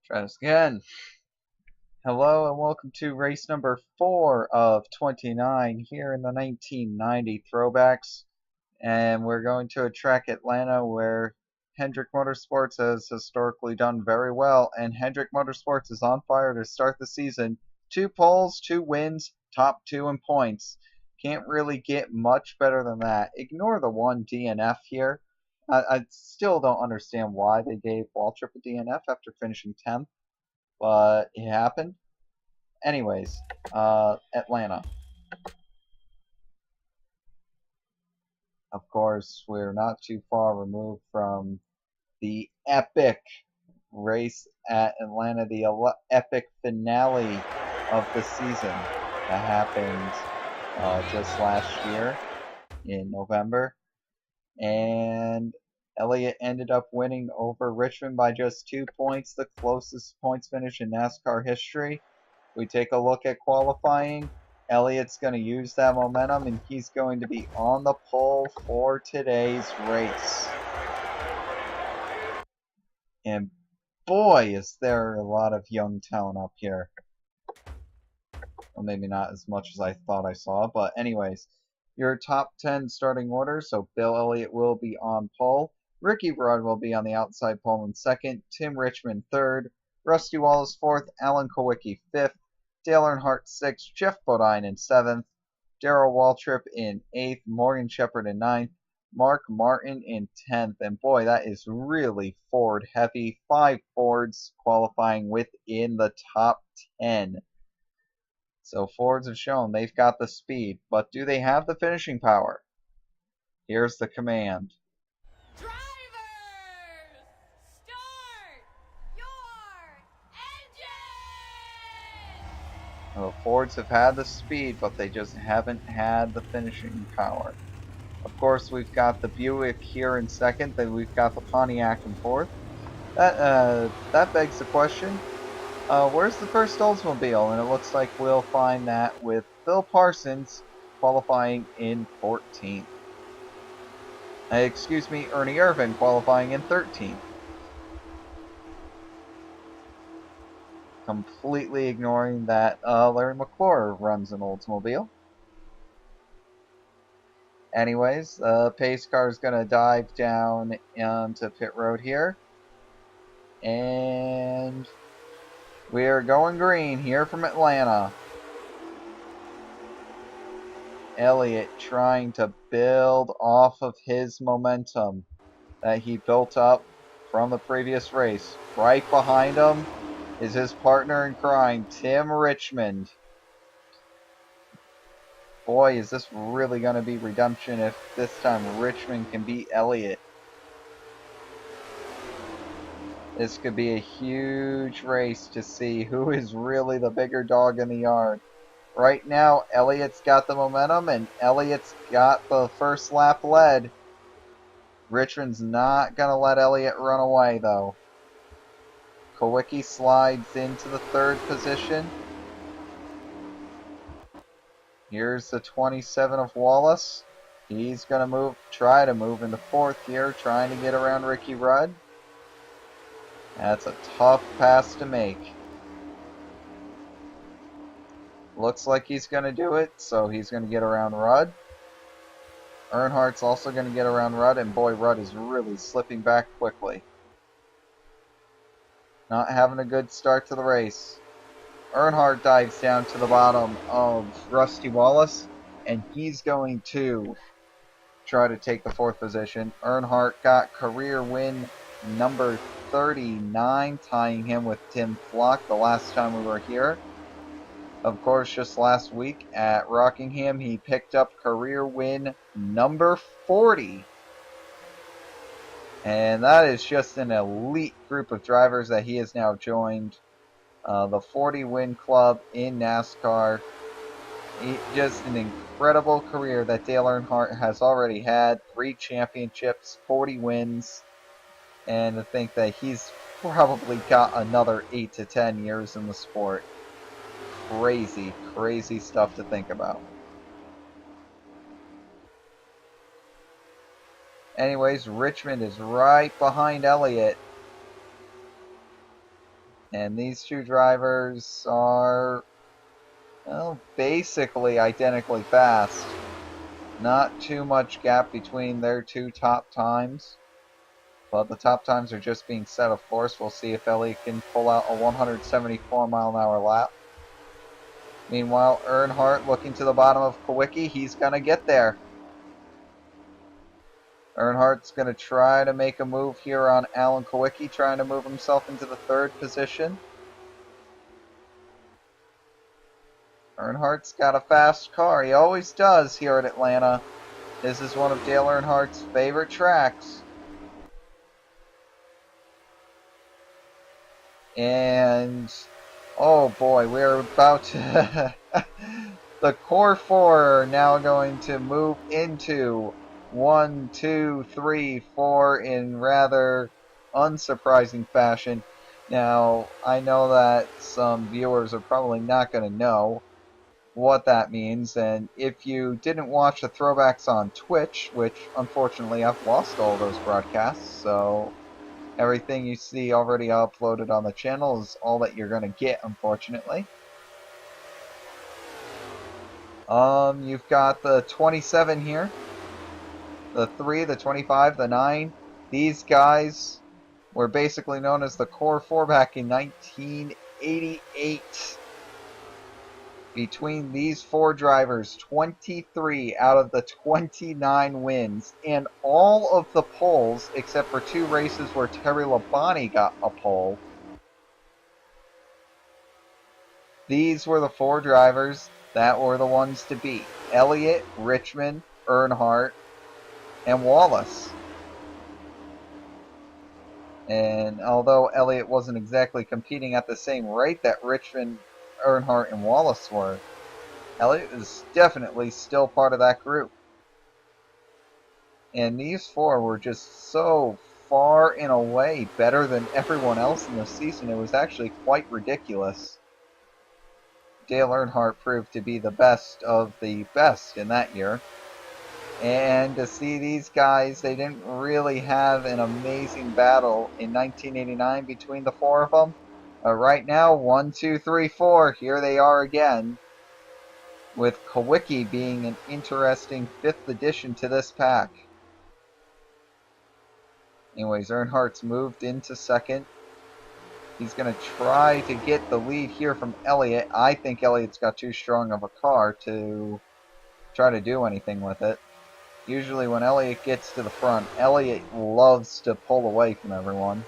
Try this again. Hello and welcome to race number 4 of 29 here in the 1990 throwbacks. And we're going to a track Atlanta where Hendrick Motorsports has historically done very well. And Hendrick Motorsports is on fire to start the season. 2 poles, 2 wins, top 2 in points. Can't really get much better than that. Ignore the 1 DNF here. I still don't understand why they gave Waltrip a DNF after finishing 10th, but it happened. Anyways, Atlanta. Of course, we're not too far removed from the epic race at Atlanta, the epic finale of the season that happened just last year in November. And Elliott ended up winning over Richmond by just 2 points, the closest points finish in NASCAR history. We take a look at qualifying. Elliott's going to use that momentum, and he's going to be on the pole for today's race. And boy, is there a lot of young talent up here. Well, maybe not as much as I thought I saw, but anyways, your top 10 starting order. So Bill Elliott will be on pole. Ricky Rudd will be on the outside pole in second. Tim Richmond third. Rusty Wallace fourth. Alan Kowicki fifth. Dale Earnhardt sixth. Jeff Bodine in seventh. Darrell Waltrip in eighth. Morgan Shepherd in ninth. Mark Martin in 10th. And boy, that is really Ford heavy. 5 Fords qualifying within the top 10. So Fords have shown they've got the speed, but do they have the finishing power? Here's the command. Drivers, start your engine! The Fords have had the speed, but they just haven't had the finishing power. Of course, we've got the Buick here in second, then we've got the Pontiac in fourth. That begs the question, where's the first Oldsmobile? And it looks like we'll find that with Phil Parsons qualifying in 14th. Excuse me, Ernie Irvin qualifying in 13th. Completely ignoring that Larry McClure runs an Oldsmobile. Anyways, pace car is going to dive down onto pit road here. And we're going green here from Atlanta. Elliott trying to build off of his momentum that he built up from the previous race. Right behind him is his partner in crime, Tim Richmond. Boy, is this really going to be redemption if this time Richmond can beat Elliott. This could be a huge race to see who is really the bigger dog in the yard. Right now, Elliott's got the momentum, and Elliott's got the first lap lead. Richmond's not going to let Elliott run away, though. Kowicki slides into the third position. Here's the 27 of Wallace. He's going to try to move into fourth here, trying to get around Ricky Rudd. That's a tough pass to make. Looks like he's going to do it, so he's going to get around Rudd. Earnhardt's also going to get around Rudd, and boy, Rudd is really slipping back quickly. Not having a good start to the race. Earnhardt dives down to the bottom of Rusty Wallace, and he's going to try to take the fourth position. Earnhardt got career win number 39, tying him with Tim Flock the last time we were here. Of course, just last week at Rockingham, he picked up career win number 40. And that is just an elite group of drivers that he has now joined. The 40 win club in NASCAR. Just an incredible career that Dale Earnhardt has already had. 3 championships, 40 wins. And to think that he's probably got another 8 to 10 years in the sport. Crazy, crazy stuff to think about. Anyways, Richmond is right behind Elliott. And these two drivers are, well, basically identically fast. Not too much gap between their two top times. But the top times are just being set, of course. We'll see if Elliott can pull out a 174-mile-an-hour lap. Meanwhile, Earnhardt looking to the bottom of Kawicki. He's going to get there. Earnhardt's going to try to make a move here on Alan Kawicki, trying to move himself into the third position. Earnhardt's got a fast car. He always does here at Atlanta. This is one of Dale Earnhardt's favorite tracks. And, oh boy, we're about to... The core four are now going to move into 1, 2, 3, 4 in rather unsurprising fashion. Now, I know that some viewers are probably not going to know what that means, and if you didn't watch the throwbacks on Twitch, which unfortunately I've lost all those broadcasts, so everything you see already uploaded on the channel is all that you're going to get, unfortunately. You've got the 27 here, the 3, the 25, the 9. These guys were basically known as the Core 4 back in 1988. Between these four drivers, 23 out of the 29 wins, and all of the poles, except for 2 races where Terry Labonte got a pole. These were the 4 drivers that were the ones to beat. Elliott, Richmond, Earnhardt, and Wallace. And although Elliott wasn't exactly competing at the same rate that Richmond, Earnhardt, and Wallace were, Elliott is definitely still part of that group. And these 4 were just so far and away better than everyone else in the season. It was actually quite ridiculous. Dale Earnhardt proved to be the best of the best in that year. And to see these guys, they didn't really have an amazing battle in 1989 between the 4 of them. Right now, 1, 2, 3, 4, here they are again, with Kawicki being an interesting 5th addition to this pack. Anyways, Earnhardt's moved into 2nd. He's going to try to get the lead here from Elliott. I think Elliott's got too strong of a car to try to do anything with it. Usually when Elliott gets to the front, Elliott loves to pull away from everyone.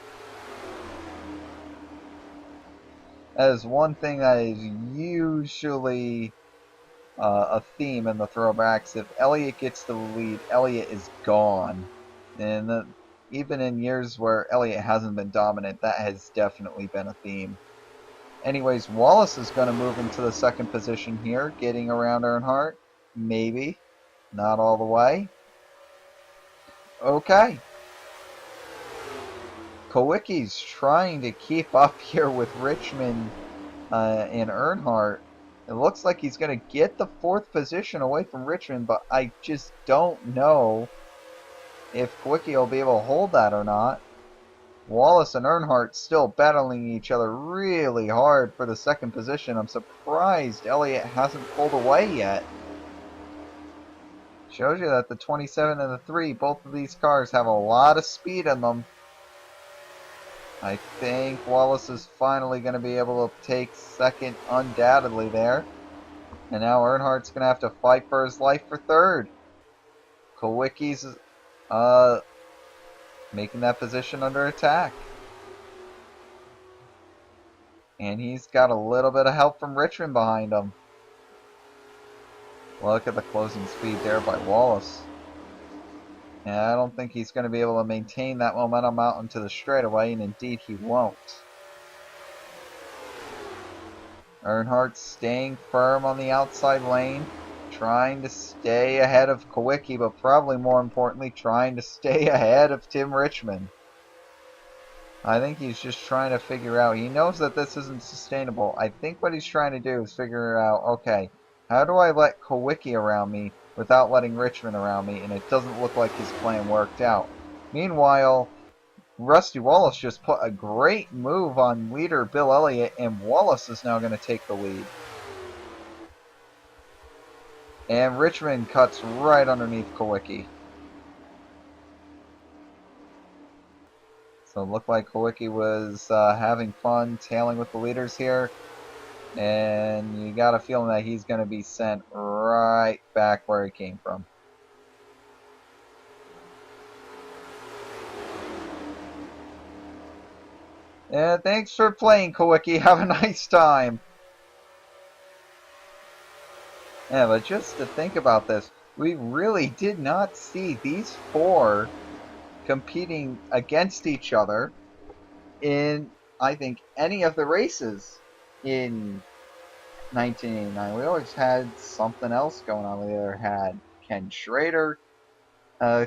That is one thing that is usually a theme in the throwbacks. If Elliott gets to the lead, Elliott is gone. And even in years where Elliott hasn't been dominant, that has definitely been a theme. Anyways, Wallace is going to move into the 2nd position here, getting around Earnhardt. Maybe. Not all the way. Okay. Kawicki's trying to keep up here with Richmond and Earnhardt. It looks like he's going to get the 4th position away from Richmond, but I just don't know if Kawicki will be able to hold that or not. Wallace and Earnhardt still battling each other really hard for the 2nd position. I'm surprised Elliott hasn't pulled away yet. Shows you that the 27 and the 3, both of these cars have a lot of speed in them. I think Wallace is finally going to be able to take 2nd undoubtedly there. And now Earnhardt's going to have to fight for his life for 3rd. Kawicki's making that position under attack. And he's got a little bit of help from Richmond behind him. Look at the closing speed there by Wallace. And I don't think he's going to be able to maintain that momentum out into the straightaway, and indeed he won't. Earnhardt staying firm on the outside lane, trying to stay ahead of Kawicki, but probably more importantly, trying to stay ahead of Tim Richmond. I think he's just trying to figure out, he knows that this isn't sustainable. I think what he's trying to do is figure out, okay, how do I let Kawicki around me without letting Richmond around me? And it doesn't look like his plan worked out. Meanwhile, Rusty Wallace just put a great move on leader Bill Elliott, and Wallace is now going to take the lead. And Richmond cuts right underneath Kowicki. So it looked like Kowicki was having fun tailing with the leaders here. And you got a feeling that he's going to be sent right back where he came from. Yeah, thanks for playing, Kowicki. Have a nice time. Yeah, but just to think about this, we really did not see these four competing against each other in, I think, any of the races in 1989. We always had something else going on. We either had Ken Schrader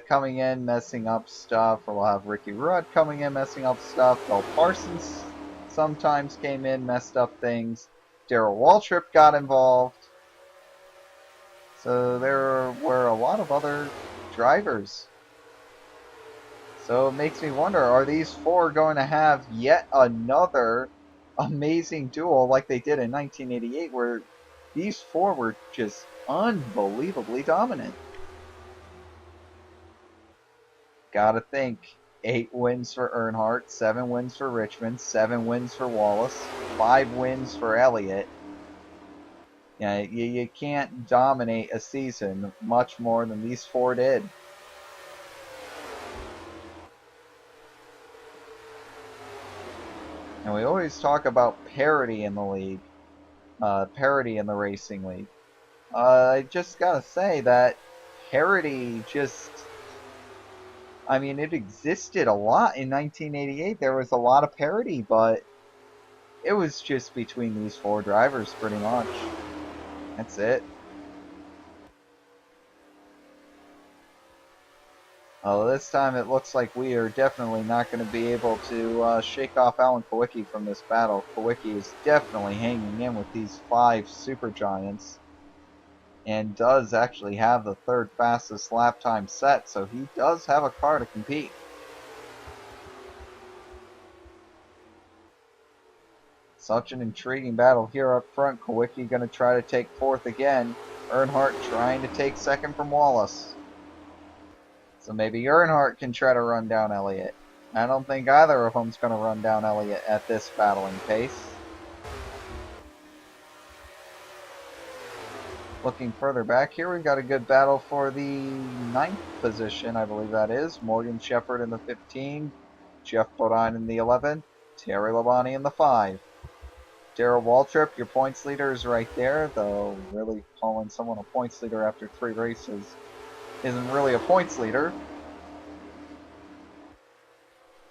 coming in, messing up stuff, or we'll have Ricky Rudd coming in, messing up stuff. Bill Parsons sometimes came in, messed up things. Darrell Waltrip got involved. So there were a lot of other drivers. So it makes me wonder, are these four going to have yet another amazing duel like they did in 1988, where these four were just unbelievably dominant? Gotta think. 8 wins for Earnhardt, 7 wins for Richmond, 7 wins for Wallace, 5 wins for Elliott. Yeah, you can't dominate a season much more than these four did. And we always talk about parity in the league, parity in the racing league. I just gotta say that parity just, I mean, it existed a lot in 1988. There was a lot of parity, but it was just between these four drivers pretty much. That's it. This time it looks like we are definitely not going to be able to shake off Alan Kowicki from this battle. Kowicki is definitely hanging in with these 5 supergiants, and does actually have the 3rd fastest lap time set, so he does have a car to compete. Such an intriguing battle here up front. Kowicki going to try to take 4th again. Earnhardt trying to take 2nd from Wallace. So maybe Earnhardt can try to run down Elliott. I don't think either of them's going to run down Elliott at this battling pace. Looking further back here, we've got a good battle for the 9th position, I believe that is. Morgan Shepherd in the 15, Jeff Bodean in the 11, Terry Labonte in the 5. Darrell Waltrip, your points leader, is right there, though really calling someone a points leader after 3 races isn't really a points leader.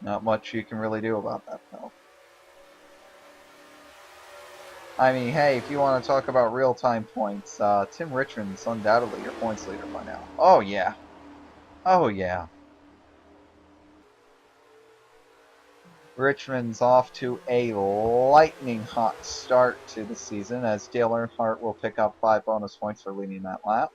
Not much you can really do about that, though. I mean, hey, if you want to talk about real-time points, Tim Richmond's undoubtedly your points leader by now. Oh, yeah. Oh, yeah. Richmond's off to a lightning hot start to the season, as Dale Earnhardt will pick up 5 bonus points for leading that lap.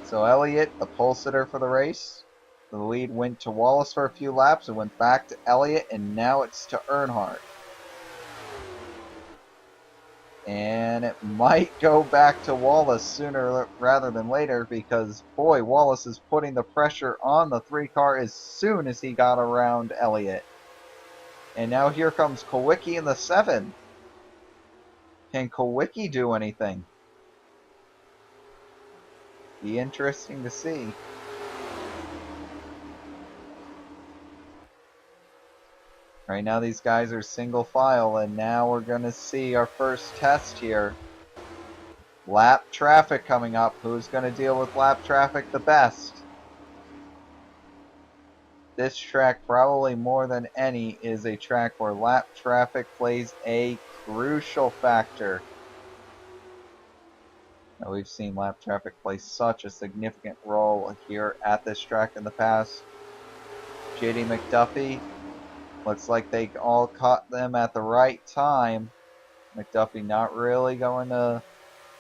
So Elliott, the pole sitter for the race. The lead went to Wallace for a few laps. It went back to Elliott, and now it's to Earnhardt. And it might go back to Wallace sooner rather than later, because, boy, Wallace is putting the pressure on the 3 car as soon as he got around Elliott. And now here comes Kowicki in the 7. Can Kowicki do anything? Be interesting to see. Right now these guys are single file, and now we're going to see our first test here. Lap traffic coming up. Who's going to deal with lap traffic the best? This track, probably more than any, is a track where lap traffic plays a crucial factor. Now, we've seen lap traffic play such a significant role here at this track in the past. JD McDuffie, looks like they all caught them at the right time. McDuffie not really going to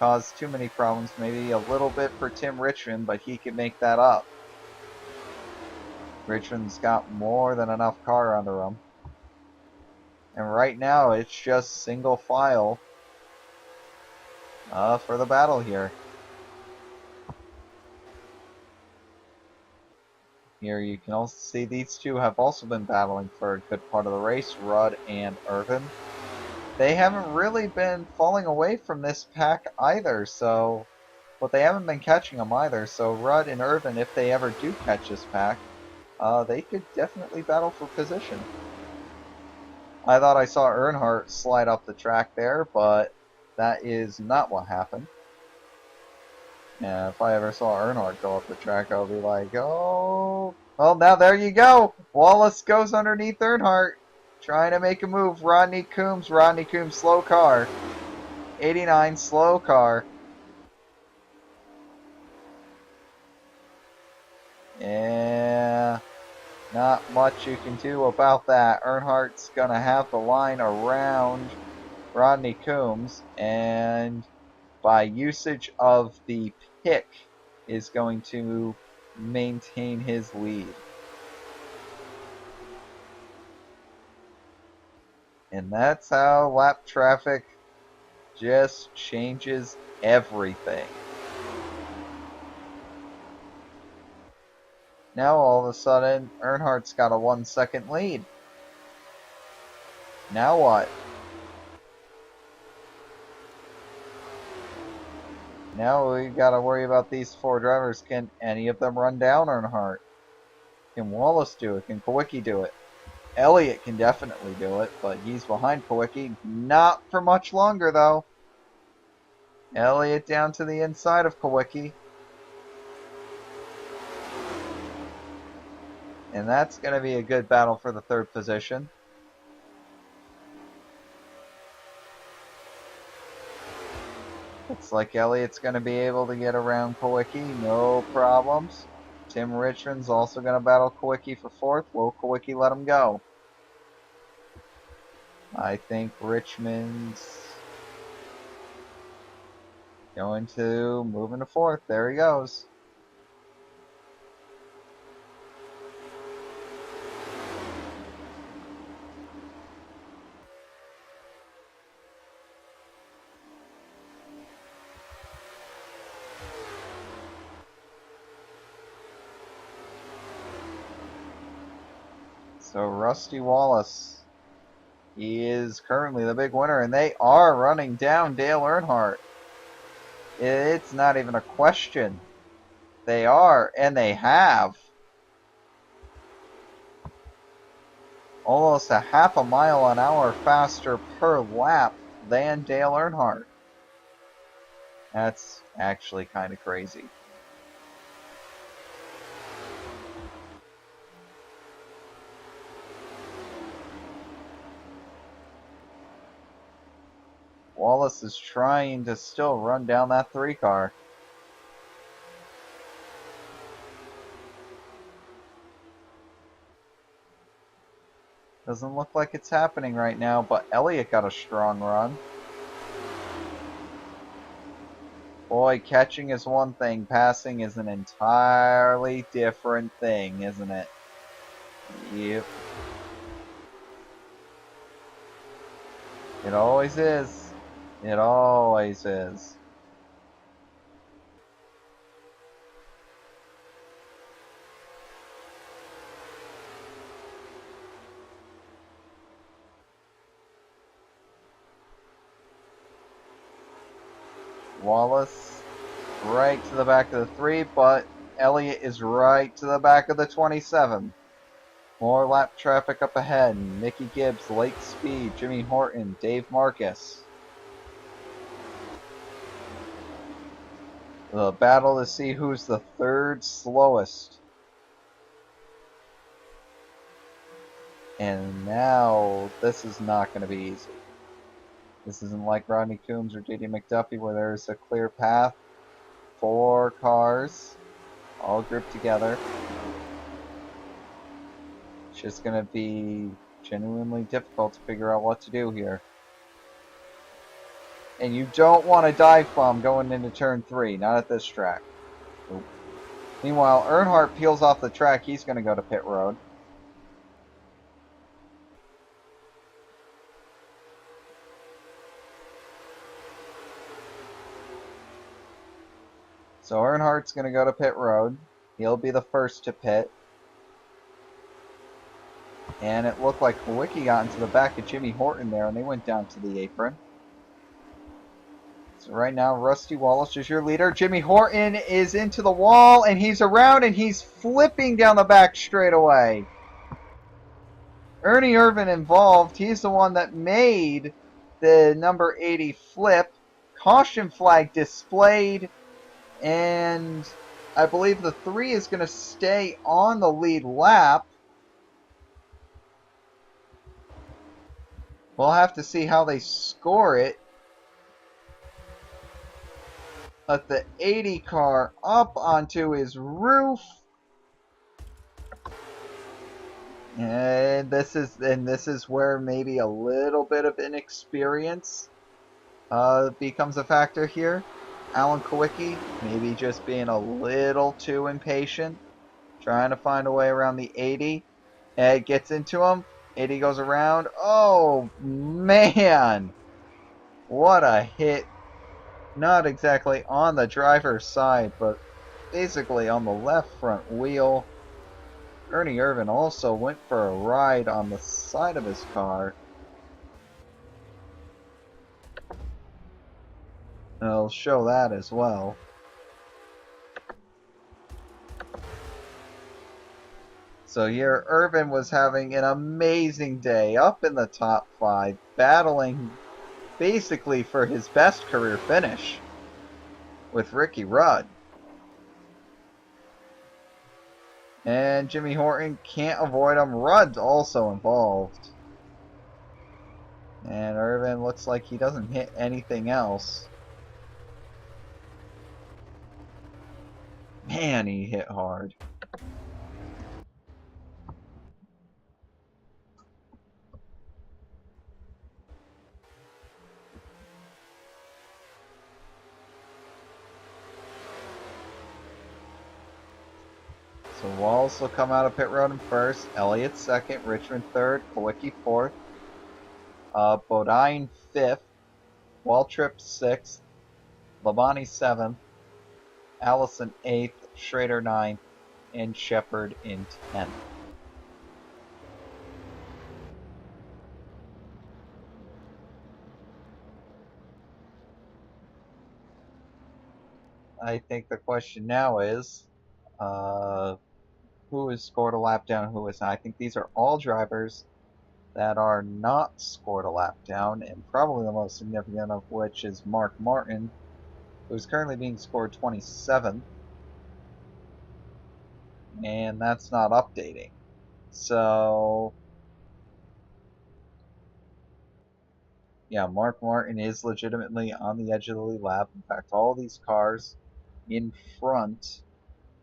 caused too many problems. Maybe a little bit for Tim Richmond, but he can make that up. Richmond's got more than enough car under him. And right now, it's just single file for the battle here. Here you can also see these two have also been battling for a good part of the race, Rudd and Irvin. They haven't really been falling away from this pack either, but they haven't been catching them either. So Rudd and Irvin, if they ever do catch this pack, they could definitely battle for position. I thought I saw Earnhardt slide up the track there, but that is not what happened. Yeah, if I ever saw Earnhardt go up the track, I'll be like, oh. Well, now there you go. Wallace goes underneath Earnhardt, trying to make a move. Rodney Coombs, slow car. 89, slow car. Yeah, not much you can do about that. Earnhardt's going to have the line around Rodney Coombs, and by usage of the pick, is going to maintain his lead. And that's how lap traffic just changes everything. Now all of a sudden, Earnhardt's got a 1 second lead. Now what? Now we gotta worry about these four drivers. Can any of them run down Earnhardt? Can Wallace do it? Can Kawicki do it? Elliott can definitely do it, but he's behind Kawicki. Not for much longer, though. Elliott down to the inside of Kawicki. And that's going to be a good battle for the third position. Looks like Elliott's going to be able to get around Kawicki, no problems. Tim Richmond's also going to battle Kawicki for fourth. Will Kawicki let him go? I think Richmond's going to move into fourth. There he goes. So Rusty Wallace, he is currently the big winner, and they are running down Dale Earnhardt. It's not even a question. They are, and they have. Almost a half a mile an hour faster per lap than Dale Earnhardt. That's actually kind of crazy. Wallace is trying to still run down that 3 car. Doesn't look like it's happening right now, but Elliott got a strong run. Boy, catching is one thing, passing is an entirely different thing, isn't it? Yep. It always is. It always is. Wallace right to the back of the 3, but Elliott is right to the back of the 27. More lap traffic up ahead. Mickey Gibbs, late speed. Jimmy Horton, Dave Marcus. The battle to see who's the third slowest. And now this is not going to be easy. This isn't like Rodney Coombs or JD McDuffie where there's a clear path. 4 cars all grouped together. It's just going to be genuinely difficult to figure out what to do here. And you don't want a dive bomb going into turn 3, not at this track. Oop. Meanwhile, Earnhardt peels off the track. He's going to go to pit road. So Earnhardt's going to go to pit road. He'll be the first to pit. And it looked like Kawicki got into the back of Jimmy Horton there, and they went down to the apron. So right now, Rusty Wallace is your leader. Jimmy Horton is into the wall, and he's around, and he's flipping down the back straightaway. Ernie Irvin involved. He's the one that made the number 80 flip. Caution flag displayed, and I believe the 3 is going to stay on the lead lap. We'll have to see how they score it. Let the 80 car up onto his roof. And this is where maybe a little bit of inexperience becomes a factor here. Alan Kawicki maybe just being a little too impatient, trying to find a way around the 80. Ed gets into him. 80 goes around. Oh man, what a hit. Not exactly on the driver's side, but basically on the left front wheel. Ernie Irvin also went for a ride on the side of his car. I'll show that as well. So here, Irvin was having an amazing day, up in the top 5, battling basically for his best career finish with Ricky Rudd. And Jimmy Horton can't avoid him. Rudd's also involved. And Irvin looks like he doesn't hit anything else. Man, he hit hard. So Wallace will come out of pit road in first, Elliott second, Richmond third, Kawicki fourth, Bodean fifth, Waltrip sixth, Labonte seventh, Allison eighth, Schrader ninth, and Shepard in 10th. I think the question now is, who has scored a lap down, who is not. I think these are all drivers that are not scored a lap down, and probably the most significant of which is Mark Martin, who's currently being scored 27th, and that's not updating. So, yeah, Mark Martin is legitimately on the edge of the lead lap. In fact, all these cars in front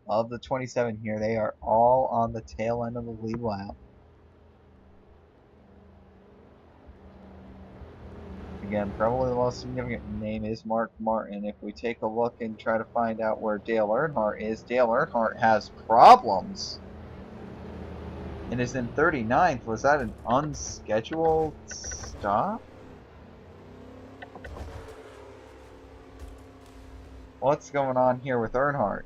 of the 27 here, they are all on the tail end of the lead lap. Again, probably the most significant name is Mark Martin. If we take a look and try to find out where Dale Earnhardt is, Dale Earnhardt has problems and is in 39th. Was that an unscheduled stop? What's going on here with Earnhardt?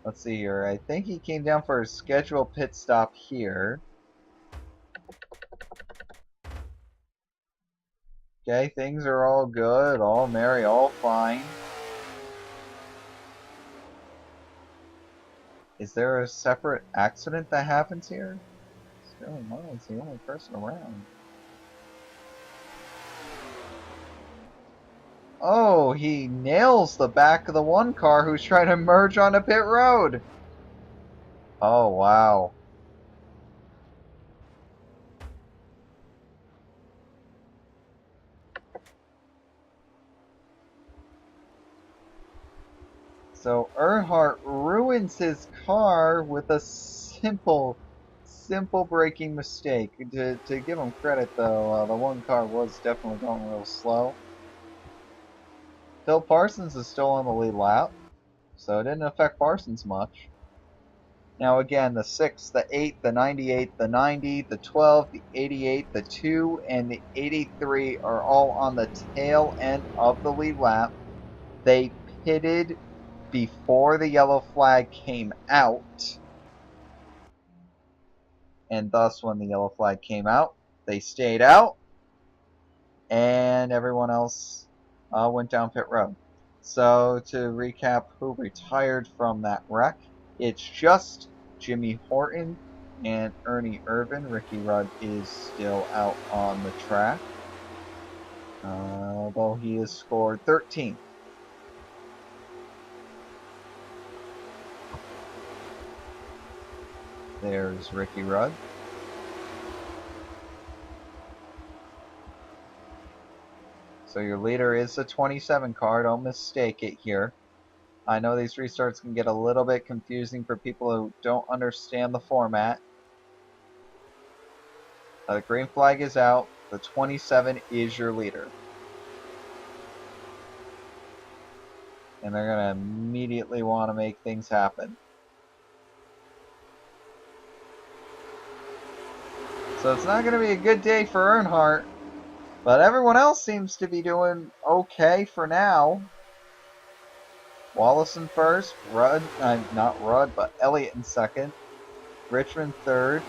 Let's see here. I think he came down for a scheduled pit stop here. Okay, things are all good, all merry, all fine. Is there a separate accident that happens here? Sterling Marlin's the only person around. Oh, he nails the back of the one car who's trying to merge onto pit road. Oh, wow. So Earnhardt ruins his car with a simple braking mistake. To give him credit, though, the one car was definitely going real slow. Phil Parsons is still on the lead lap, so it didn't affect Parsons much. Now again, the 6, the 8, the 98, the 90, the 12, the 88, the 2, and the 83 are all on the tail end of the lead lap. They pitted before the yellow flag came out, and thus when the yellow flag came out, they stayed out, and everyone else went down pit road. So to recap who retired from that wreck, it's just Jimmy Horton and Ernie Irvin. Ricky Rudd is still out on the track, although he has scored 13th. There's Ricky Rudd. So your leader is the 27 car. Don't mistake it here. I know these restarts can get a little bit confusing for people who don't understand the format. The green flag is out. The 27 is your leader. And they're going to immediately want to make things happen. So it's not going to be a good day for Earnhardt. But everyone else seems to be doing okay for now. Wallace in first, not Rudd, but Elliott in second, Richmond third,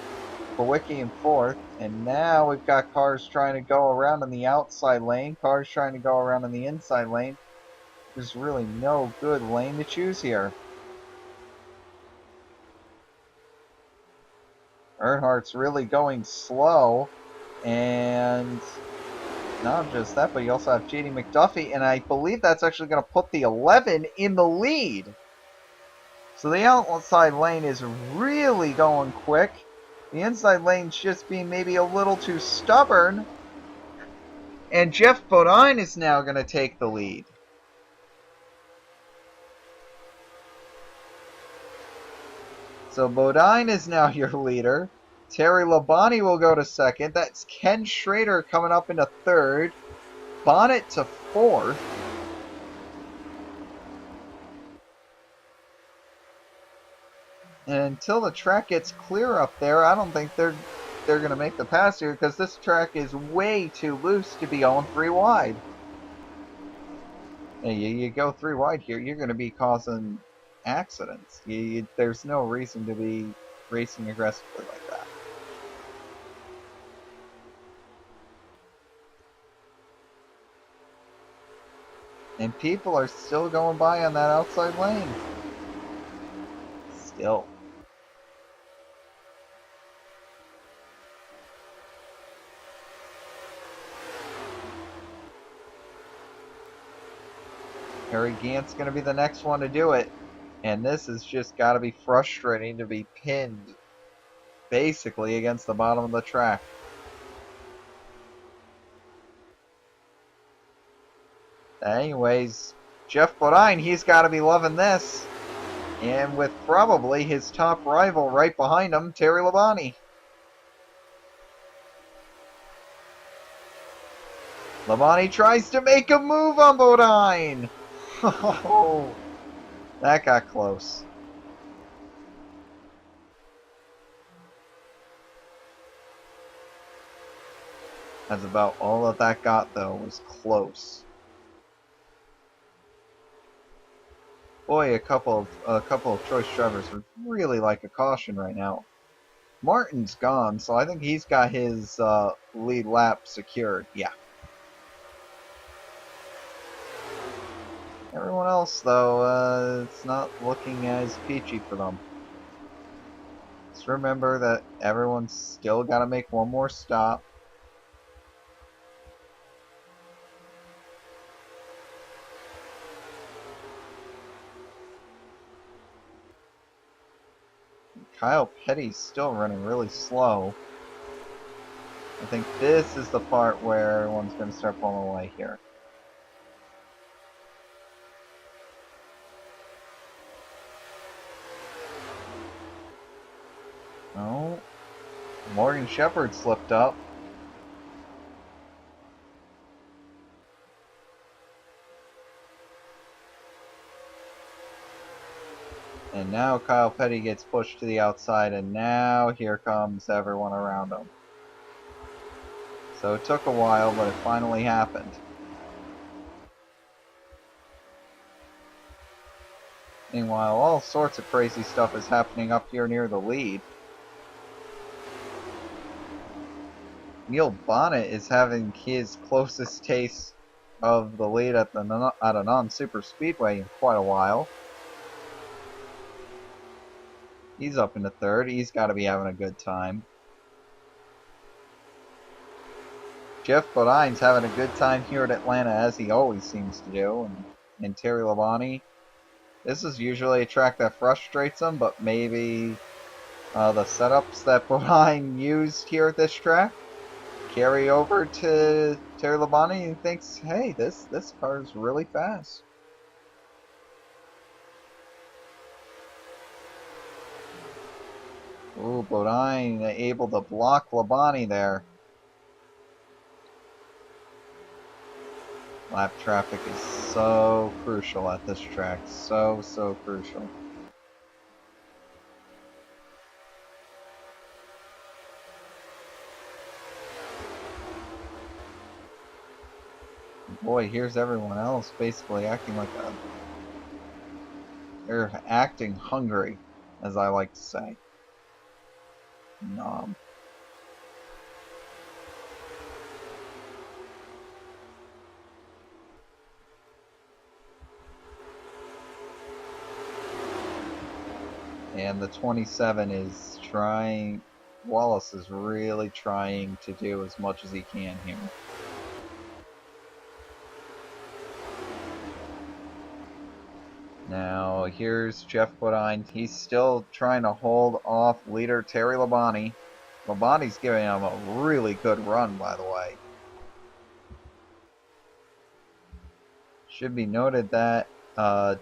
Kowicki in fourth, and now we've got cars trying to go around in the outside lane, cars trying to go around in the inside lane. There's really no good lane to choose here. Earnhardt's really going slow, and not just that, but you also have J.D. McDuffie, and I believe that's actually going to put the 11 in the lead. So the outside lane is really going quick. The inside lane's just being maybe a little too stubborn. And Jeff Bodean is now going to take the lead. So Bodean is now your leader. Terry Labonte will go to second. That's Ken Schrader coming up into third. Bonnet to fourth. And until the track gets clear up there, I don't think they're going to make the pass here, because this track is way too loose to be going 3 wide. And you go 3 wide here, you're going to be causing accidents. There's no reason to be racing aggressively like that. And people are still going by on that outside lane. Still. Harry Gant's going to be the next one to do it. And this has just got to be frustrating to be pinned basically against the bottom of the track. Anyways, Jeff Bodean, he's got to be loving this. And with probably his top rival right behind him, Terry Labonte. Labonte tries to make a move on Bodean. Oh, that got close. That's about all that got, though, was close. Boy, a couple of choice drivers would really like a caution right now. Martin's gone, so I think he's got his lead lap secured. Yeah. Everyone else, though, it's not looking as peachy for them. Just remember that everyone's still got to make one more stop. Kyle Petty's still running really slow. I think this is the part where everyone's going to start pulling away here. Oh, Morgan Shepherd slipped up. And now Kyle Petty gets pushed to the outside, and now here comes everyone around him. So it took a while, but it finally happened. Meanwhile, all sorts of crazy stuff is happening up here near the lead. Neil Bonnet is having his closest taste of the lead at a non-super speedway in quite a while. He's up into third. He's got to be having a good time. Jeff Bodine's having a good time here at Atlanta, as he always seems to do. And Terry Labonte. This is usually a track that frustrates him, but maybe the setups that Bodine used here at this track carry over to Terry Labonte and thinks, hey, this car is really fast. Ooh, Bodine able to block Labonte there. Lap traffic is so crucial at this track. So crucial. Boy, here's everyone else basically acting like a... They're acting hungry, as I like to say. Nom. And the 27 is trying... Wallace is really trying to do as much as he can here. Now, here's Jeff Bodine. He's still trying to hold off leader Terry Labonte. Labonte's giving him a really good run, by the way. Should be noted that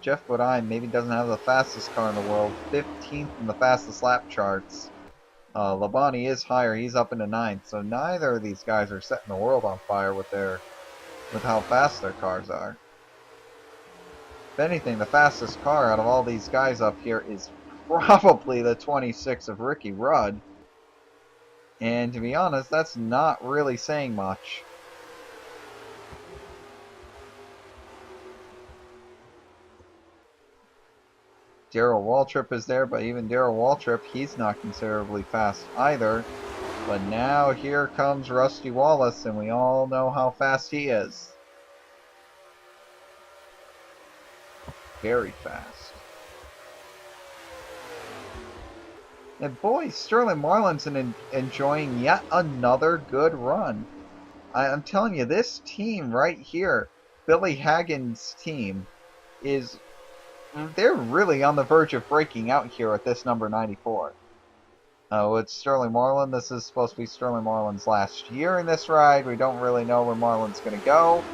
Jeff Bodine maybe doesn't have the fastest car in the world. 15th in the fastest lap charts. Labonte is higher. He's up into 9th. So neither of these guys are setting the world on fire with how fast their cars are. If anything, the fastest car out of all these guys up here is probably the 26 of Ricky Rudd. And to be honest, that's not really saying much. Darrell Waltrip is there, but even Darrell Waltrip, he's not considerably fast either. But now here comes Rusty Wallace, and we all know how fast he is. Very fast. And boy, Sterling Marlin's enjoying yet another good run. I'm telling you, this team right here, Billy Hagan's team, they're really on the verge of breaking out here at this number 94. With Sterling Marlin, this is supposed to be Sterling Marlin's last year in this ride. We don't really know where Marlin's going to go.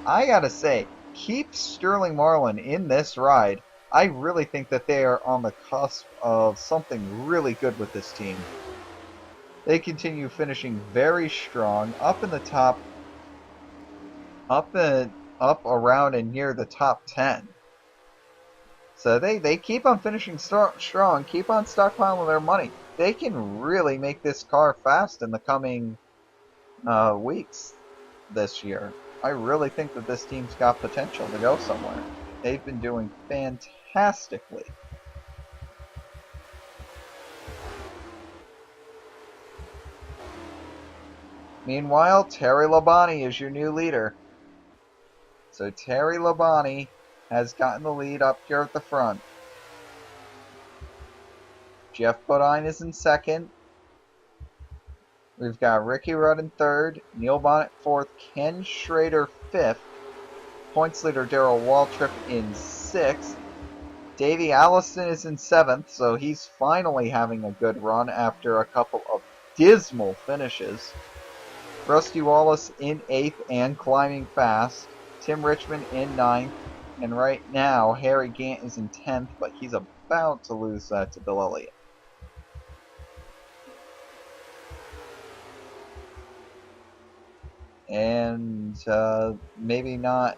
I gotta say, keep Sterling Marlin in this ride. I really think that they are on the cusp of something really good with this team. They continue finishing very strong, up in the top, up around and near the top 10. So they keep on finishing strong, keep on stockpiling their money. They can really make this car fast in the coming weeks this year. I really think that this team's got potential to go somewhere. They've been doing fantastically. Meanwhile, Terry Labonte is your new leader. So Terry Labonte has gotten the lead up here at the front. Jeff Bodine is in second. We've got Ricky Rudd in third, Neil Bonnet fourth, Ken Schrader fifth, points leader Darrell Waltrip in sixth. Davey Allison is in seventh, so he's finally having a good run after a couple of dismal finishes. Rusty Wallace in eighth and climbing fast. Tim Richmond in ninth. And right now, Harry Gant is in 10th, but he's about to lose that to Bill Elliott. And maybe not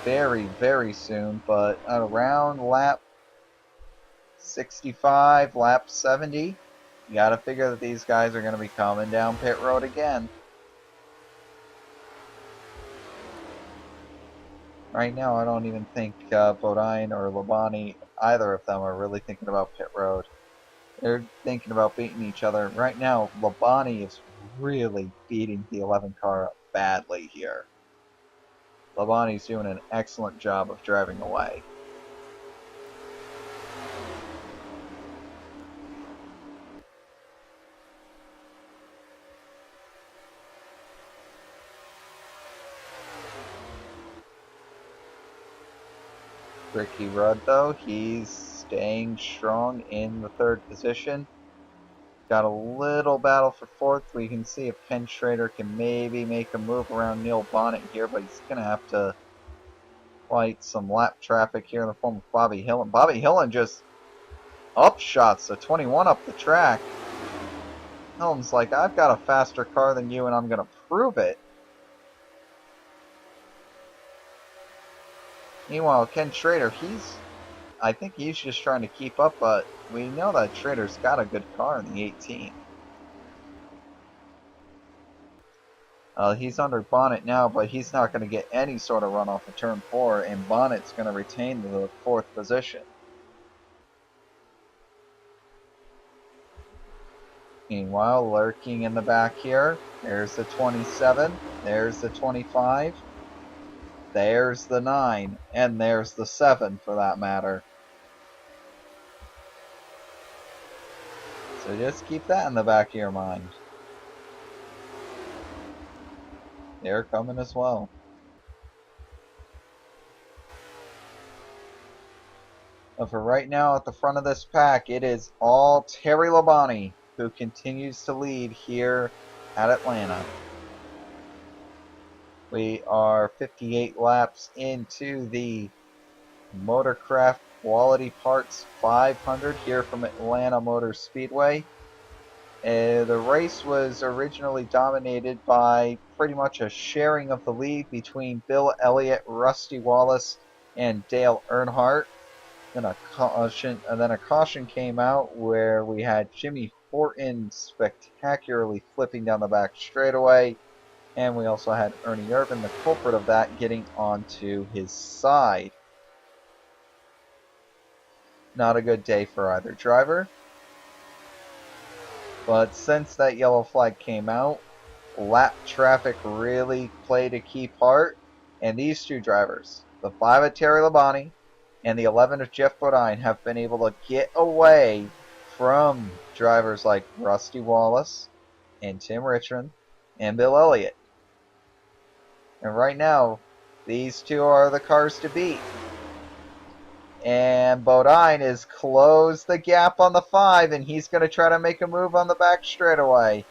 very, very soon, but around lap 65, lap 70. You gotta figure that these guys are gonna be coming down pit road again. Right now, I don't even think Bodean or Labonte, either of them, are really thinking about pit road. They're thinking about beating each other. Right now, Labonte is really beating the 11 car up badly here. Labonte's doing an excellent job of driving away. Ricky Rudd, though, he's staying strong in the 3rd position. Got a little battle for 4th. We can see if Ken Schrader can maybe make a move around Neil Bonnet here, but he's going to have to fight some lap traffic here in the form of Bobby Hillin. Bobby Hillin just upshots the 21 up the track. Hillin's like, I've got a faster car than you, and I'm going to prove it. Meanwhile, Ken Schrader, I think he's just trying to keep up, but we know that Schrader's got a good car in the 18. He's under Bonnet now, but he's not going to get any sort of run off of turn 4, and Bonnet's going to retain the 4th position. Meanwhile, lurking in the back here, there's the 27, there's the 25. There's the 9, and there's the 7 for that matter. So just keep that in the back of your mind. They're coming as well. But for right now, at the front of this pack, it is all Terry Labonte, who continues to lead here at Atlanta. We are 58 laps into the Motorcraft Quality Parts 500 here from Atlanta Motor Speedway. The race was originally dominated by pretty much a sharing of the lead between Bill Elliott, Rusty Wallace, and Dale Earnhardt. Then a caution came out where we had Jimmy Horton spectacularly flipping down the back straightaway. And we also had Ernie Irvin, the culprit of that, getting onto his side. Not a good day for either driver. But since that yellow flag came out, lap traffic really played a key part. And these two drivers, the 5 of Terry Labonte and the 11 of Jeff Bodean, have been able to get away from drivers like Rusty Wallace and Tim Richmond and Bill Elliott. And right now, these two are the cars to beat. And Bodean has closed the gap on the 5, and he's going to try to make a move on the back straightaway.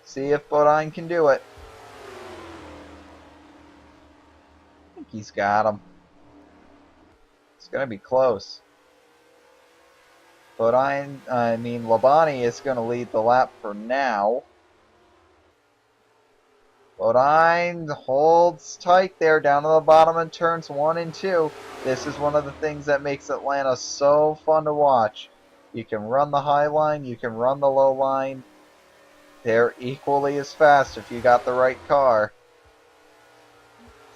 See if Bodean can do it. I think he's got him. It's going to be close. Labonte is going to lead the lap for now. Bodean holds tight there down to the bottom in turns 1 and 2. This is one of the things that makes Atlanta so fun to watch. You can run the high line, you can run the low line. They're equally as fast if you got the right car.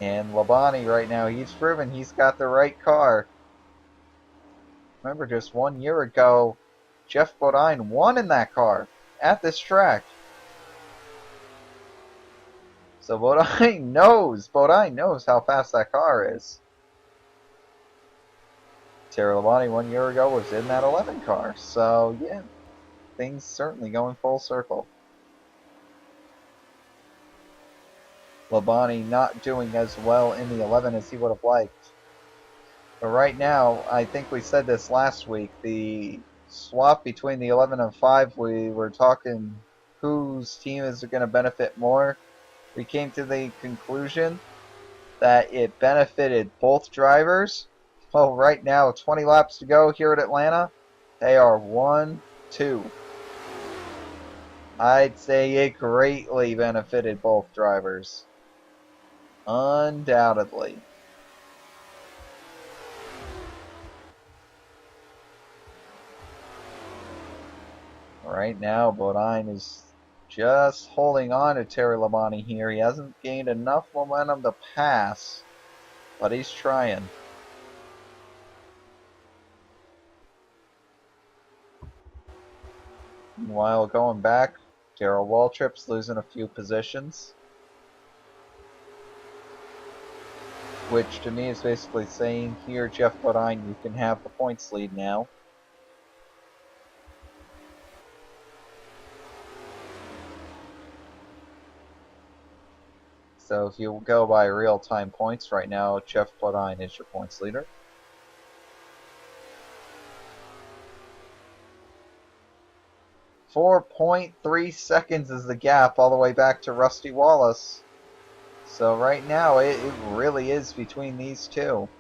And Labonte right now, he's proven he's got the right car. Remember, just 1 year ago, Jeff Bodean won in that car at this track. So Bodean knows how fast that car is. Terry Labonte 1 year ago was in that 11 car. So yeah, things certainly going full circle. Labonte not doing as well in the 11 as he would have liked. But right now, I think we said this last week, the swap between the 11 and 5, we were talking whose team is going to benefit more. We came to the conclusion that it benefited both drivers. Well, right now, 20 laps to go here at Atlanta. They are 1-2. I'd say it greatly benefited both drivers. Undoubtedly. Right now, Bodean is just holding on to Terry Labonte here. He hasn't gained enough momentum to pass, but he's trying. Meanwhile, going back, Darrell Waltrip's losing a few positions, which to me is basically saying, here, Jeff Bodean, you can have the points lead now. So if you go by real-time points right now, Jeff Bodean is your points leader. .3 seconds is the gap all the way back to Rusty Wallace. So right now, it really is between these two.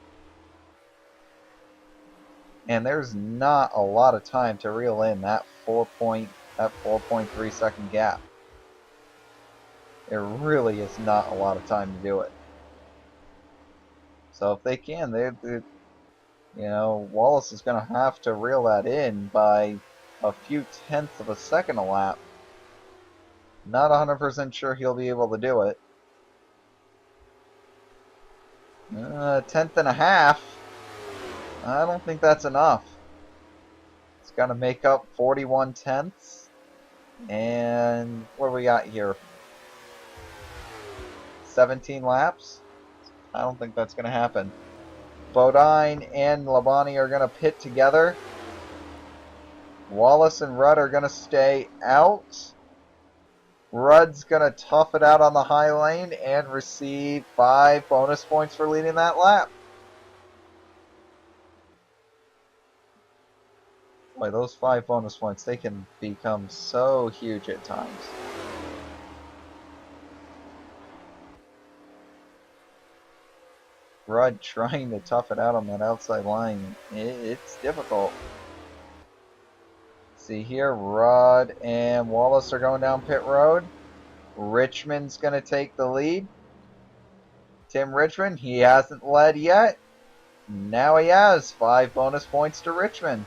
And there's not a lot of time to reel in that 4.3 second gap. There really is not a lot of time to do it. So if they can, you know, Wallace is going to have to reel that in by a few tenths of a second a lap. Not 100% sure he'll be able to do it. Tenth and a half. I don't think that's enough. It's got to make up 41 tenths. And what do we got here? 17 laps? I don't think that's going to happen. Bodean and Labonte are going to pit together. Wallace and Rudd are going to stay out. Rudd's going to tough it out on the high lane and receive 5 bonus points for leading that lap. Boy, those 5 bonus points, they can become so huge at times. Rudd trying to tough it out on that outside line. It's difficult. See here, Rudd and Wallace are going down pit road. Richmond's going to take the lead. Tim Richmond, he hasn't led yet. Now he has 5 bonus points to Richmond.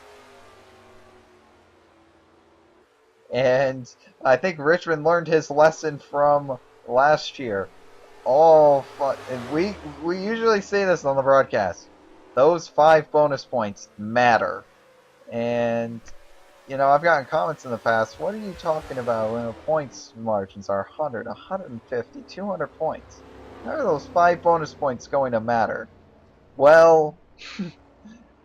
And I think Richmond learned his lesson from last year. And we usually say this on the broadcast. Those 5 bonus points matter. And you know, I've gotten comments in the past, what are you talking about when the points margins are 100, 150, 200 points? How are those 5 bonus points going to matter? Well,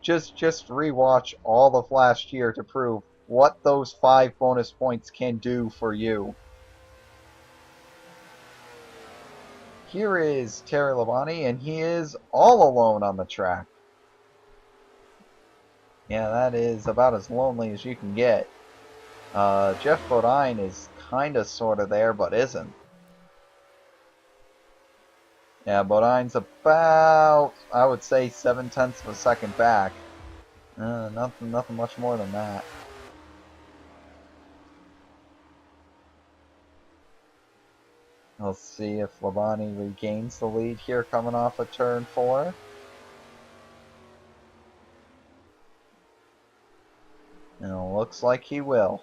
just rewatch all of last year to prove what those 5 bonus points can do for you. Here is Terry Labonte, and he is all alone on the track. Yeah, that is about as lonely as you can get. Jeff Bodean is kind of sort of there, but isn't. Yeah, Bodean's about, I would say, 7/10 of a second back. Nothing much more than that. Let's see if Labonte regains the lead here coming off of turn 4. And it looks like he will.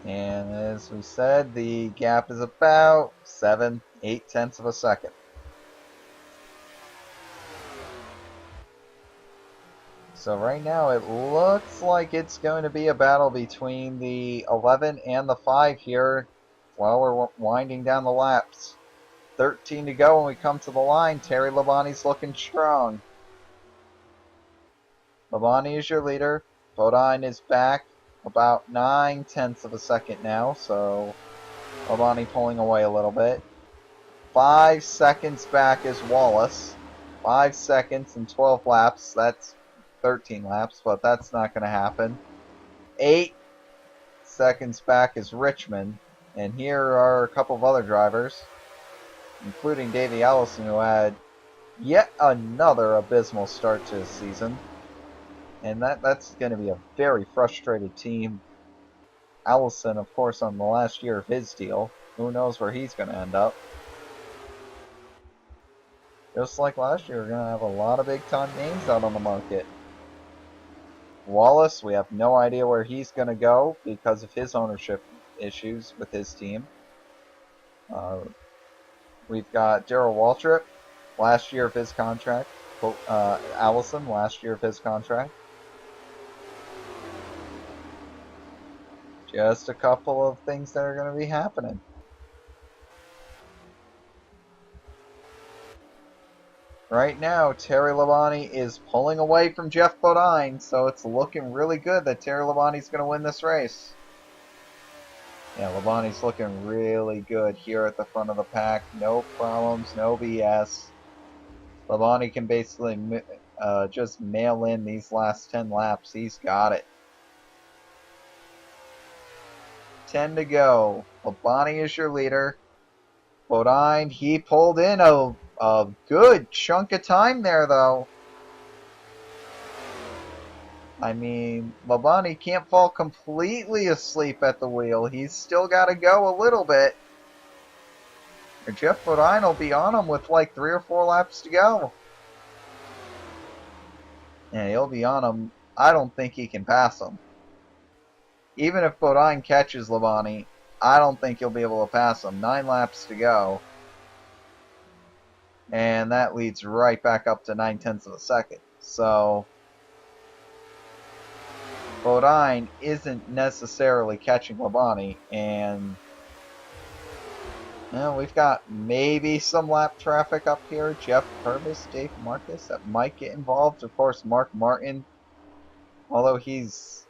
And as we said, the gap is about 7-8 tenths of a second. So right now it looks like it's going to be a battle between the 11 and the 5 here while we're winding down the laps. 13 to go when we come to the line. Terry Labonte's looking strong. Labonte is your leader. Bodean is back about 9/10 of a second now, so Labonte pulling away a little bit. 5 seconds back is Wallace. 5 seconds and 12 laps. That's 13 laps, but that's not going to happen. 8 seconds back is Richmond, and here are a couple of other drivers, including Davey Allison, who had yet another abysmal start to his season. And that's going to be a very frustrated team. Allison, of course, on the last year of his deal. Who knows where he's going to end up. Just like last year, we're going to have a lot of big-time names out on the market. Wallace, we have no idea where he's going to go because of his ownership issues with his team. We've got Darrell Waltrip, last year of his contract. Allison, last year of his contract. Just a couple of things that are going to be happening. Right now, Terry Labonte is pulling away from Jeff Bodine, so it's looking really good that Terry Labonte's going to win this race. Yeah, Labonte's looking really good here at the front of the pack. No problems, no BS. Labonte can basically just mail in these last 10 laps. He's got it. 10 to go. Labonte is your leader. Bodine, he pulled in a good chunk of time there, though. I mean, Labonte can't fall completely asleep at the wheel. He's still got to go a little bit. Or Jeff Bodine will be on him with like 3 or 4 laps to go. Yeah, he'll be on him. I don't think he can pass him. Even if Bodine catches Labonte, I don't think he'll be able to pass him. 9 laps to go. And that leads right back up to 9/10 of a second. So Bodine isn't necessarily catching Labonte, and we've got maybe some lap traffic up here. Jeff Purvis, Dave Marcus, that might get involved. Of course, Mark Martin, although he's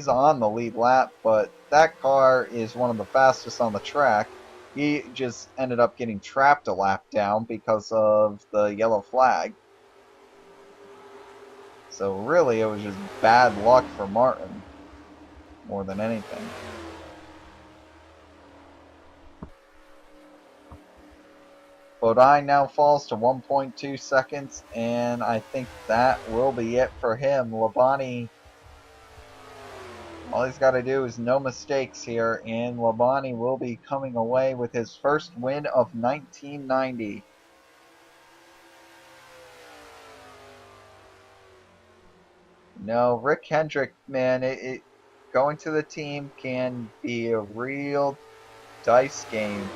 on the lead lap, but that car is one of the fastest on the track. He just ended up getting trapped a lap down because of the yellow flag. So really, it was just bad luck for Martin, more than anything. Bodine now falls to 1.2 seconds, and I think that will be it for him. Labonte, all he's got to do is no mistakes here, and Labonte will be coming away with his first win of 1990. No, Rick Hendrick, man, going to the team can be a real dice game.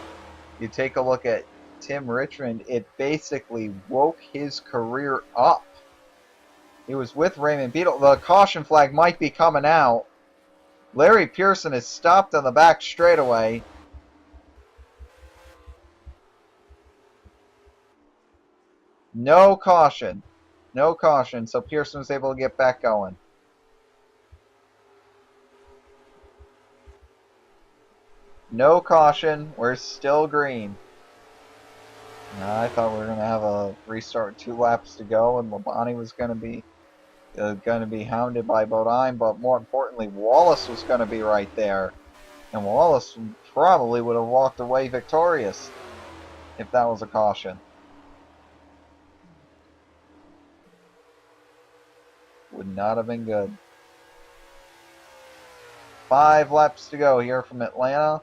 You take a look at Tim Richmond, it basically woke his career up. He was with Raymond Beadle. The caution flag might be coming out. Larry Pearson is stopped on the back straightaway. No caution. No caution, so Pearson was able to get back going. No caution. We're still green. I thought we were going to have a restart, 2 laps to go, and Labonte was going to be hounded by Bodine, but more importantly, Wallace was going to be right there. And Wallace probably would have walked away victorious if that was a caution. Would not have been good. 5 laps to go here from Atlanta.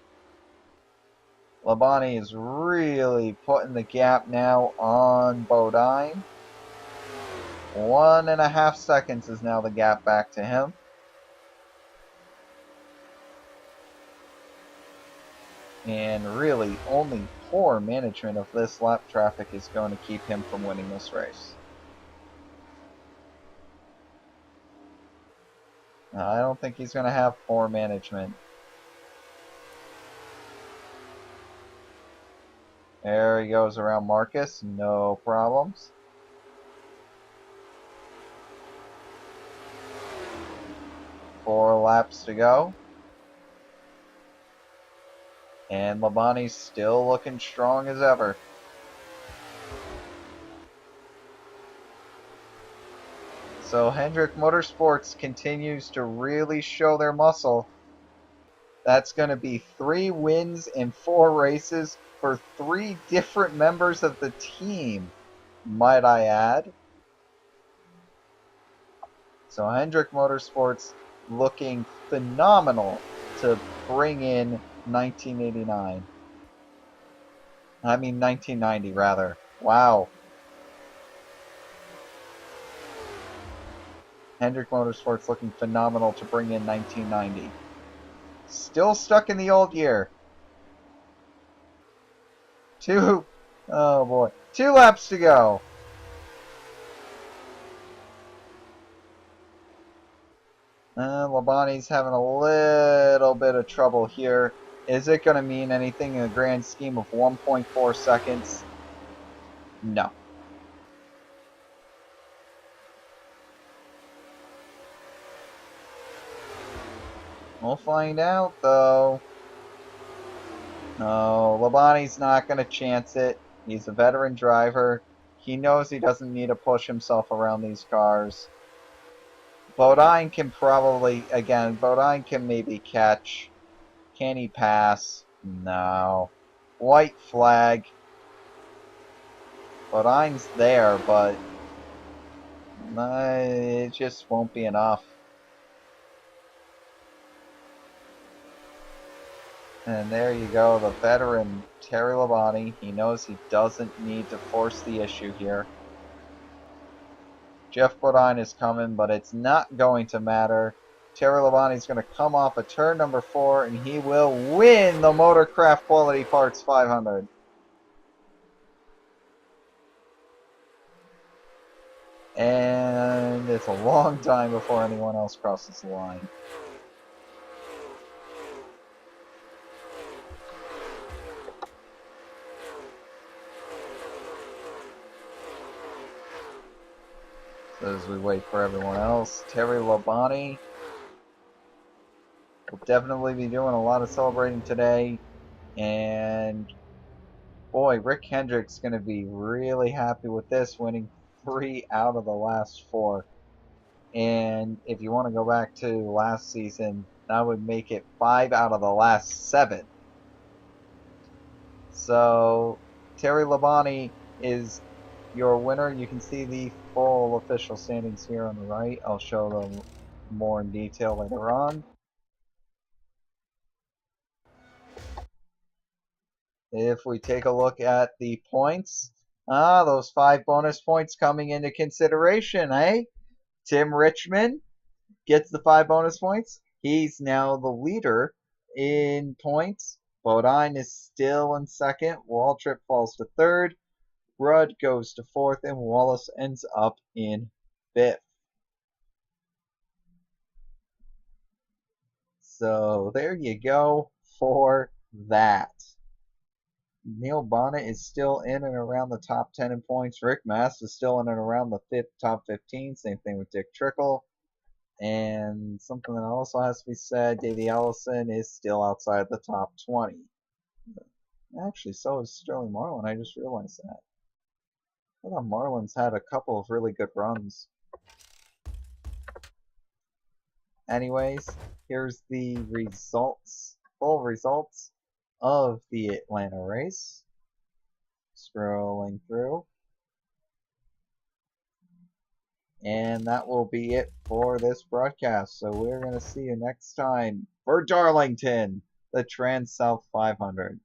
Labonte is really putting the gap now on Bodine. 1.5 seconds is now the gap back to him. And really, only poor management of this lap traffic is going to keep him from winning this race. I don't think he's going to have poor management. There he goes around Marcus, no problems. Four laps to go. And Labonte's still looking strong as ever. So Hendrick Motorsports continues to really show their muscle. That's going to be 3 wins in 4 races for 3 different members of the team, might I add. So Hendrick Motorsports looking phenomenal to bring in 1989. I mean 1990 rather. Wow. Hendrick Motorsports looking phenomenal to bring in 1990. Still stuck in the old year. Oh boy. 2 laps to go. Labonte's having a little bit of trouble here. Is it going to mean anything in the grand scheme of 1.4 seconds? No. We'll find out, though. No, Labonte's not going to chance it. He's a veteran driver. He knows he doesn't need to push himself around these cars. Bodean can probably, again, Bodean can maybe catch. Can he pass? No. White flag. Bodean's there, but it just won't be enough. And there you go, the veteran Terry Labonte. He knows he doesn't need to force the issue here. Jeff Bodean is coming, but it's not going to matter. Terry Labonte is going to come off of turn number 4, and he will win the Motorcraft Quality Parts 500. And it's a long time before anyone else crosses the line. So as we wait for everyone else, Terry Labonte will definitely be doing a lot of celebrating today. And boy, Rick Hendrick's going to be really happy with this, winning 3 out of the last 4. And if you want to go back to last season, that would make it 5 out of the last 7. So Terry Labonte is your winner. You can see the full official standings here on the right. I'll show them more in detail later on. If we take a look at the points, those 5 bonus points coming into consideration, eh? Tim Richmond gets the 5 bonus points. He's now the leader in points. Bodean is still in second. Waltrip falls to third. Rudd goes to 4th, and Wallace ends up in 5th. So there you go for that. Neil Bonnet is still in and around the top 10 in points. Rick Mast is still in and around the top 15. Same thing with Dick Trickle. And something that also has to be said, Davey Allison is still outside the top 20. Actually, so is Sterling Marlin. I just realized that. I thought Marlin's had a couple of really good runs. Anyways, here's the results, full results of the Atlanta race. Scrolling through. And that will be it for this broadcast. So we're going to see you next time for Darlington, the Trans South 500.